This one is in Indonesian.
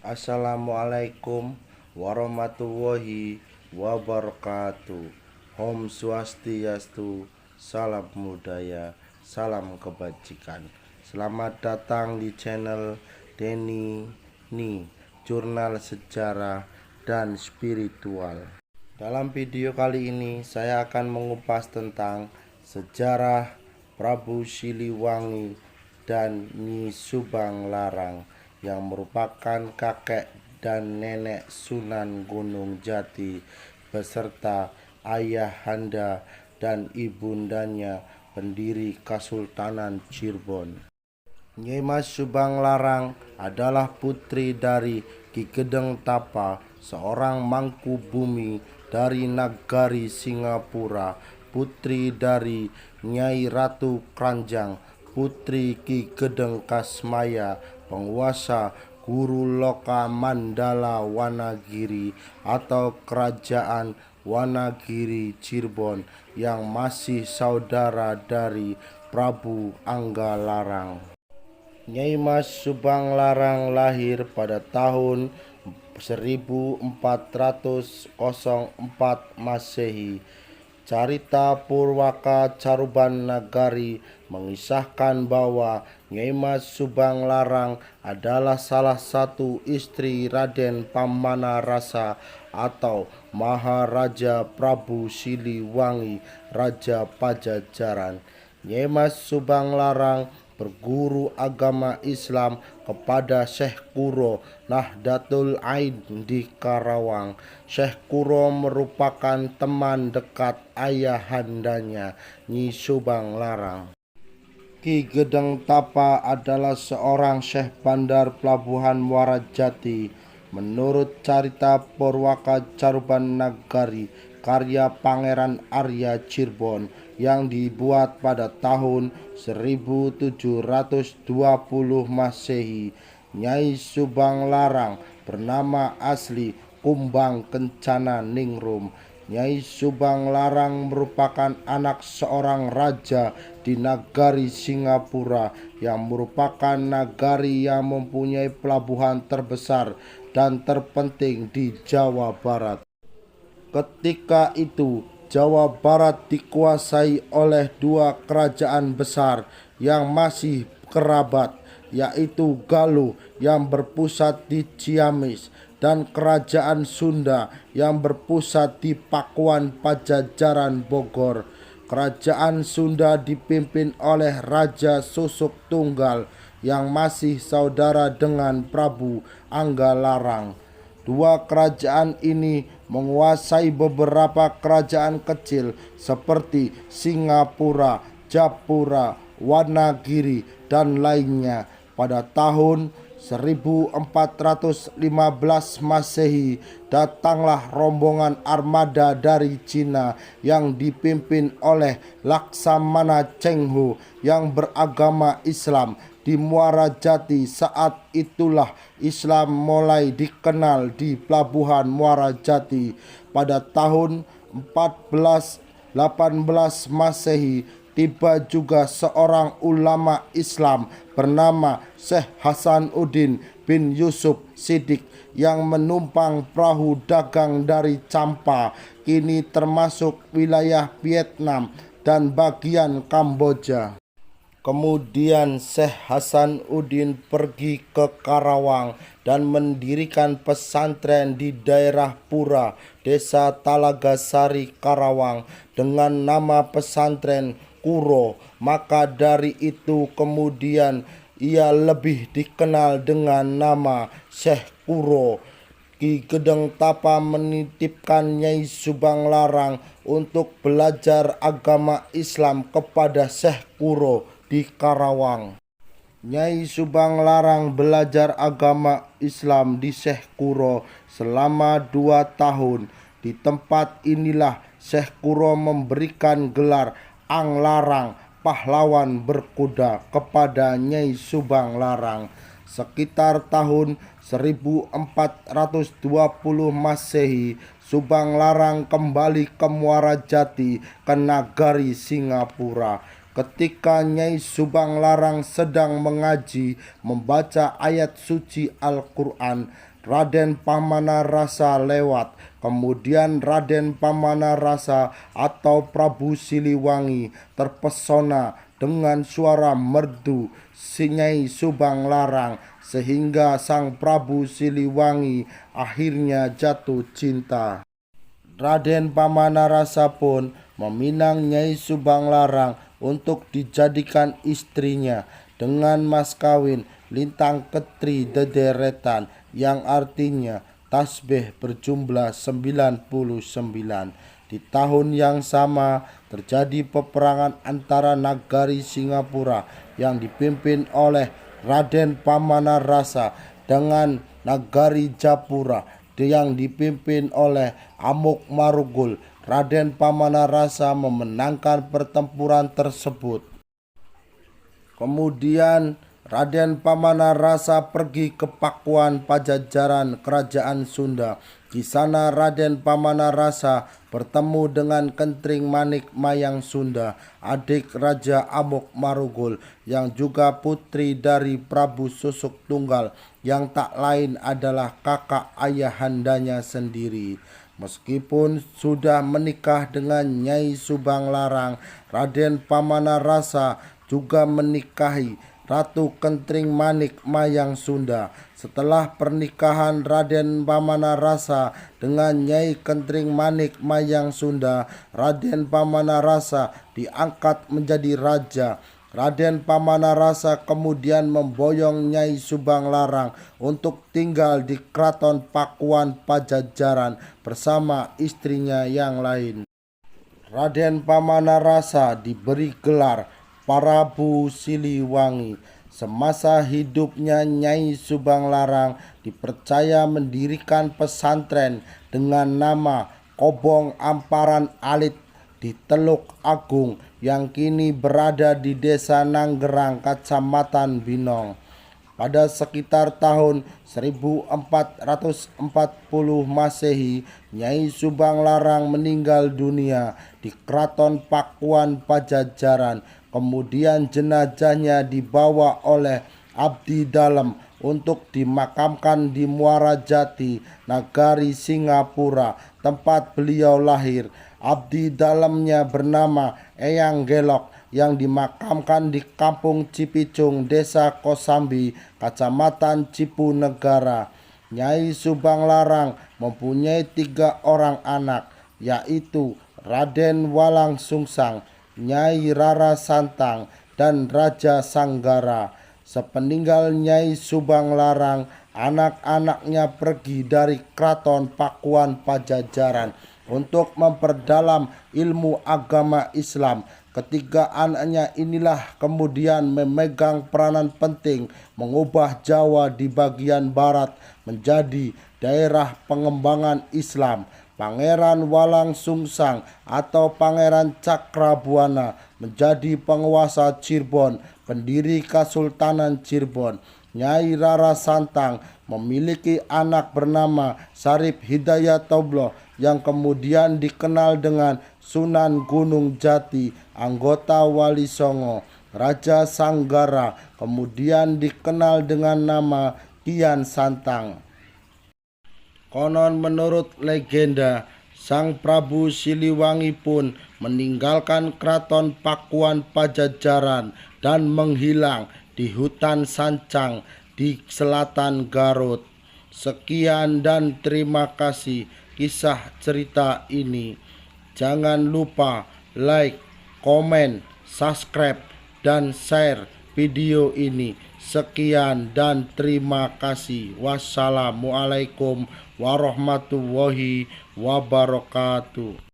Assalamualaikum warahmatullahi wabarakatuh. Om Swastiastu, salam budaya, salam kebajikan. Selamat datang di channel Denny Ni, jurnal sejarah dan spiritual. Dalam video kali ini saya akan mengupas tentang sejarah Prabu Siliwangi dan Nyi Subang Larang yang merupakan kakek dan nenek Sunan Gunung Jati beserta ayahanda dan ibundanya pendiri Kesultanan Cirebon. Nyai Mas Subang Larang adalah putri dari Ki Gedeng Tapa, seorang mangku bumi dari Nagari Singapura, putri dari Nyai Ratu Kranjang, putri Ki Gedeng Kasmaya, penguasa Guru Loka Mandala Wanagiri atau Kerajaan Wanagiri Cirebon, yang masih saudara dari Prabu Angga Larang. Nyai Mas Subang Larang lahir pada tahun 1404 Masehi. Carita Purwaka Caruban Nagari mengisahkan bahwa Nyai Mas Subang Larang adalah salah satu istri Raden Pamanarasa atau Maharaja Prabu Siliwangi, Raja Pajajaran. Nyai Mas Subang Larang berguru agama Islam kepada Syekh Kuro Nahdlatul Ain di Karawang. Syekh Kuro merupakan teman dekat ayahandanya Nyi Subang Larang. Ki Gedeng Tapa adalah seorang Syekh Bandar Pelabuhan Muara Jati. Menurut Carita Purwaka Caruban Nagari, karya Pangeran Arya Cirebon yang dibuat pada tahun 1720 Masehi. Nyai Subang Larang bernama asli Kumbang Kencana Ningrum. Nyai Subang Larang merupakan anak seorang raja di Nagari Singapura, yang merupakan nagari yang mempunyai pelabuhan terbesar dan terpenting di Jawa Barat. Ketika itu Jawa Barat dikuasai oleh dua kerajaan besar yang masih kerabat, yaitu Galuh yang berpusat di Ciamis dan Kerajaan Sunda yang berpusat di Pakuan Pajajaran Bogor. Kerajaan Sunda dipimpin oleh Raja Susuk Tunggal yang masih saudara dengan Prabu Angga Larang. Dua kerajaan ini menguasai beberapa kerajaan kecil seperti Singapura, Japura, Wanagiri, dan lainnya. Pada tahun 1415 Masehi, datanglah rombongan armada dari Cina yang dipimpin oleh Laksamana Cheng Ho yang beragama Islam di Muara Jati. Saat itulah Islam mulai dikenal di Pelabuhan Muara Jati. Pada tahun 1418 Masehi, tiba juga seorang ulama Islam bernama Syekh Hasanuddin bin Yusuf Siddiq yang menumpang perahu dagang dari Champa, kini termasuk wilayah Vietnam dan bagian Kamboja. Kemudian Syekh Hasanuddin pergi ke Karawang dan mendirikan pesantren di daerah Pura, Desa Talagasari, Karawang, dengan nama pesantren Kuro. Maka dari itu kemudian ia lebih dikenal dengan nama Syekh Kuro. Ki Gedeng Tapa menitipkan Nyai Subang Larang untuk belajar agama Islam kepada Syekh Kuro di Karawang. Nyai Subang Larang belajar agama Islam di Syekh Kuro selama 2 tahun. Di tempat inilah Syekh Kuro memberikan gelar Ang Larang, pahlawan berkuda, kepada Nyai Subang Larang. Sekitar tahun 1420 Masehi, Subang Larang kembali ke Muara Jati ke Nagari Singapura. Ketika Nyai Subang Larang sedang mengaji membaca ayat suci Al-Quran, Raden Pamanarasa lewat. Kemudian Raden Pamanarasa atau Prabu Siliwangi terpesona dengan suara merdu Nyai Subang Larang, sehingga sang Prabu Siliwangi akhirnya jatuh cinta. Raden Pamanarasa pun meminang Nyai Subang Larang untuk dijadikan istrinya dengan mas kawin lintang ketri dederetan, yang artinya tasbih berjumlah 99. Di tahun yang sama terjadi peperangan antara nagari Singapura yang dipimpin oleh Raden Pamanarasa dengan nagari Japura yang dipimpin oleh Amuk Marugul. Raden Pamanarasa memenangkan pertempuran tersebut. Kemudian Raden Pamanarasa pergi ke Pakuan Pajajaran Kerajaan Sunda. Di sana Raden Pamanarasa bertemu dengan Kentring Manik Mayang Sunda, adik Raja Amuk Marugul, yang juga putri dari Prabu Susuk Tunggal, yang tak lain adalah kakak ayahandanya sendiri. Meskipun sudah menikah dengan Nyai Subang Larang, Raden Pamanarasa juga menikahi Ratu Kentring Manik Mayang Sunda. Setelah pernikahan Raden Pamanarasa dengan Nyai Kentring Manik Mayang Sunda, Raden Pamanarasa diangkat menjadi raja. Raden Pamanarasa kemudian memboyong Nyai Subang Larang untuk tinggal di Kraton Pakuan Pajajaran bersama istrinya yang lain. Raden Pamanarasa diberi gelar Prabu Siliwangi. Semasa hidupnya Nyai Subang Larang dipercaya mendirikan pesantren dengan nama Kobong Amparan Alit di Teluk Agung yang kini berada di Desa Nanggerang, Kecamatan Binong. Pada sekitar tahun 1440 Masehi, Nyai Subang Larang meninggal dunia di Kraton Pakuan Pajajaran. Kemudian jenazahnya dibawa oleh Abdi Dalem untuk dimakamkan di Muara Jati, Nagari Singapura, tempat beliau lahir. Abdi Dalemnya bernama Eyang Gelok, yang dimakamkan di Kampung Cipicung, Desa Kosambi, Kecamatan Cipunegara. Nyai Subang Larang mempunyai 3 orang anak, yaitu Raden Walang Sungsang, Nyai Rara Santang, dan Raja Sanggara. Sepeninggal Nyai Subang Larang, anak-anaknya pergi dari Kraton Pakuan Pajajaran untuk memperdalam ilmu agama Islam. Ketiga anaknya inilah kemudian memegang peranan penting mengubah Jawa di bagian barat menjadi daerah pengembangan Islam. Pangeran Walang Sungsang atau Pangeran Cakrabuana menjadi penguasa Cirebon, pendiri Kesultanan Cirebon. Nyai Rara Santang memiliki anak bernama Sarip Hidayatullah yang kemudian dikenal dengan Sunan Gunung Jati, anggota Wali Songo. Raja Sanggara kemudian dikenal dengan nama Kian Santang. Konon menurut legenda, Sang Prabu Siliwangi pun meninggalkan Kraton Pakuan Pajajaran dan menghilang di hutan Sancang di selatan Garut. Sekian dan terima kasih kisah cerita ini. Jangan lupa like, komen, subscribe, dan share video ini. Sekian dan terima kasih. Wassalamualaikum warahmatullahi wabarakatuh.